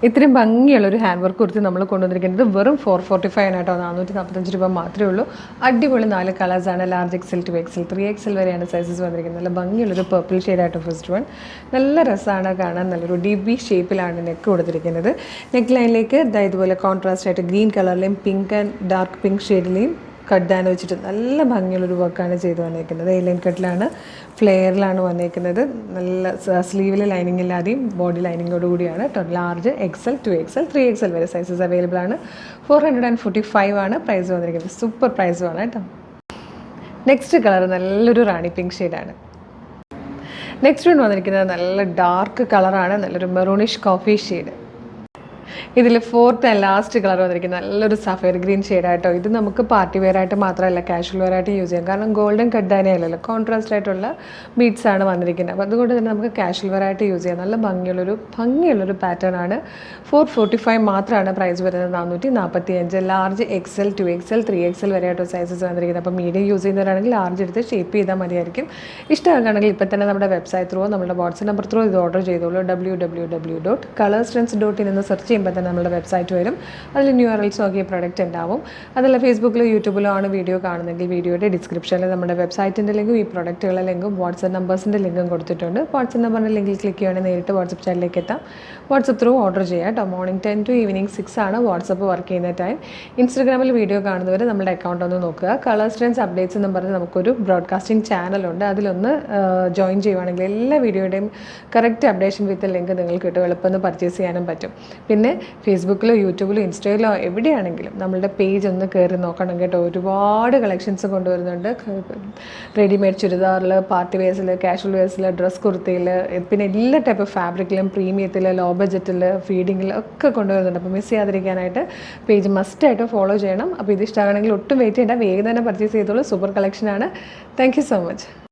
ഇത്രയും ഭംഗിയുള്ളൊരു hand work kurti നമ്മൾ കൊണ്ടുവന്നിരിക്കുന്നത് വെറും 445 ആണ് കേട്ടോ. 445 രൂപ മാത്രമേ ഉള്ളൂ. അടിപൊളി 4 കളേഴ്സാണ്. ലാർജ് എക്സൽ, 2XL, 3XL വരെയാണ് സൈസസ് വന്നിരിക്കുന്നത്. നല്ല ഭംഗിയുള്ളൊരു പർപ്പിൾ ഷെയ്ഡായിട്ട് ഫസ്റ്റ് വൺ. നല്ല രസമാണ് കാണാൻ. നല്ലൊരു DB ഷേപ്പിലാണ് നെക്ക് കൊടുത്തിരിക്കുന്നത്. നെക്ക് ലൈനിലേക്ക് ഇതുപോലെ കോൺട്രാസ്റ്റ് ആയിട്ട് ഗ്രീൻ കളറിലെയും പിങ്ക് ആൻഡ് ഡാർക്ക് പിങ്ക് ഷെയ്ഡിലെയും കട്ട് ഡാൻ വെച്ചിട്ട് നല്ല ഭംഗിയുള്ളൊരു വർക്കാണ് ചെയ്ത് വന്നേക്കുന്നത്. എ ലൈൻ കട്ടിലാണ്, ഫ്ലെയറിലാണ് വന്നേക്കുന്നത്. നല്ല സ്ലീവിൽ ലൈനിങ് ഇല്ലാതെയും ബോഡി ലൈനിങ്ങോട് കൂടിയാണ്. ലാർജ് XL, 2XL, 3XL വരെ സൈസസ് അവൈലബിൾ ആണ്. 445 ആണ് പ്രൈസ് വന്നിരിക്കുന്നത്. സൂപ്പർ പ്രൈസുമാണ് കേട്ടോ. നെക്സ്റ്റ് കളർ നല്ലൊരു റാണി പിങ്ക് ഷെയ്ഡാണ്. നെക്സ്റ്റ് വൺ വന്നിരിക്കുന്നത് നല്ല ഡാർക്ക് കളറാണ്. നല്ലൊരു മെറൂണിഷ് കോഫി ഷെയ്ഡ്. ഇതിൽ ഫോർത്ത് ആൻഡ് ലാസ്റ്റ് കളർ വന്നിരിക്കുന്നത് നല്ലൊരു സഫയർ ഗ്രീൻ ഷെയ്ഡായിട്ടോ. ഇത് നമുക്ക് പാർട്ടി വെയർ ആയിട്ട് മാത്രമല്ല കാഷ്വൽ വെയർ ആയിട്ട് യൂസ് ചെയ്യാം. കാരണം ഗോൾഡൻ കട്ട് തന്നെ അല്ലല്ലോ, കോൺട്രാസ്റ്റ് ആയിട്ടുള്ള ബീഡ്സ് ആണ് വന്നിരിക്കുന്നത്. അപ്പോൾ അതുകൊണ്ട് തന്നെ നമുക്ക് കാഷ്വൽ വെയർ ആയിട്ട് യൂസ് ചെയ്യാം. നല്ല ഭംഗിയുള്ളൊരു പാറ്റേൺ ആണ്. 445 മാത്രമാണ് പ്രൈസ് വരുന്നത്. 445. ലാർജ് XL, 2XL, 3XL വരെ ആയിട്ടോ സൈസസ് വന്നിരിക്കുന്നത്. അപ്പോൾ മീഡിയം യൂസ് ചെയ്യുന്നവരാണെങ്കിൽ ലാർജ് എടുത്ത് ഷേപ്പ് ചെയ്താൽ മതിയായിരിക്കും. ഇഷ്ടമാക്കുകയാണെങ്കിൽ ഇപ്പോൾ തന്നെ നമ്മുടെ വെബ്സൈറ്റ് ത്രൂ, നമ്മുടെ വാട്സ്ആപ്പ് നമ്പർ ത്രൂ ഇത് ഓർഡർ ചെയ്തോളൂ. www.colorstrends.in എന്ന് സെർച്ച് ചെയ്യുമ്പോൾ തന്നെ നമ്മുടെ വെബ്സൈറ്റ് വരും. അതിൽ URLs നോക്കിയ പ്രൊഡക്റ്റ് ഉണ്ടാവും. അതല്ല ഫേസ്ബുക്കിലോ യൂട്യൂബിലോ ആണ് വീഡിയോ കാണുന്നെങ്കിൽ വീഡിയോയുടെ ഡിസ്ക്രിപ്ഷനിൽ നമ്മുടെ വെബ്സൈറ്റിൻ്റെ ലിങ്കും ഈ പ്രൊഡക്റ്റുകളുടെ ലിങ്കും വാട്സ്ആപ്പ് നമ്പേഴ്സിൻ്റെ ലിങ്കും കൊടുത്തിട്ടുണ്ട്. വാട്സ്ആപ്പ് നമ്പറിൻ്റെ ലിങ്കിൽ ക്ലിക്ക് ചെയ്യുകയാണെങ്കിൽ നേരിട്ട് വാട്സ്ആപ്പ് ചാനലിലേക്ക് എത്താം. വാട്സ്ആപ്പ് ത്രൂ ഓർഡർ ചെയ്യാം കേട്ടോ. മോർണിംഗ് 10 to ഈവനിങ് 6 ആണ് വാട്സ്ആപ്പ് വർക്ക് ചെയ്യുന്ന ടൈം. ഇൻസ്റ്റാഗ്രാമിൽ വീഡിയോ കാണുന്നവർ നമ്മുടെ അക്കൗണ്ട് ഒന്ന് നോക്കുക. കളർ ട്രെൻഡ്സ് അപ്ഡേറ്റ്സ് എന്ന് പറഞ്ഞ് നമുക്കൊരു ബ്രോഡ്കാസ്റ്റിംഗ് ചാനലുണ്ട്. അതിലൊന്ന് ജോയിൻ ചെയ്യുവാണെങ്കിൽ എല്ലാ വീഡിയോയുടെയും കറക്റ്റ് അപ്ഡേഷൻ വിത്ത് ലിങ്ക് നിങ്ങൾക്ക് കിട്ടും. എളുപ്പം പർച്ചേസ് ചെയ്യാനും പറ്റും. പിന്നെ ഫേസ്ബുക്കിലോ യൂട്യൂബിലോ ഇൻസ്റ്റയിലോ എവിടെയാണെങ്കിലും നമ്മളുടെ പേജ് ഒന്ന് കയറി നോക്കണം കേട്ടോ. ഒരുപാട് കളക്ഷൻസ് കൊണ്ടുവരുന്നുണ്ട്. റെഡിമെയ്ഡ് ചുരിദാറിൽ, പാർട്ടി വെയർസിൽ, കാഷ്വൽ വെയർസിൽ, ഡ്രസ് കുർത്തിയിൽ, പിന്നെ എല്ലാ ടൈപ്പ് പ്രീമിയത്തിലും, ലോ ബഡ്ജറ്റിൽ, ഫീഡിങ്ങിൽ ഒക്കെ കൊണ്ടുവരുന്നുണ്ട്. അപ്പോൾ മിസ് ചെയ്യാതിരിക്കാനായിട്ട് പേജ് മസ്റ്റായിട്ട് ഫോളോ ചെയ്യണം. അപ്പോൾ ഇത് ഇഷ്ടമാണെങ്കിൽ ഒട്ടും വെയിറ്റ് ചെയ്യേണ്ട, വേഗം തന്നെ പർച്ചേസ് ചെയ്തോളൂ. സൂപ്പർ കളക്ഷനാണ്. Thank you so much.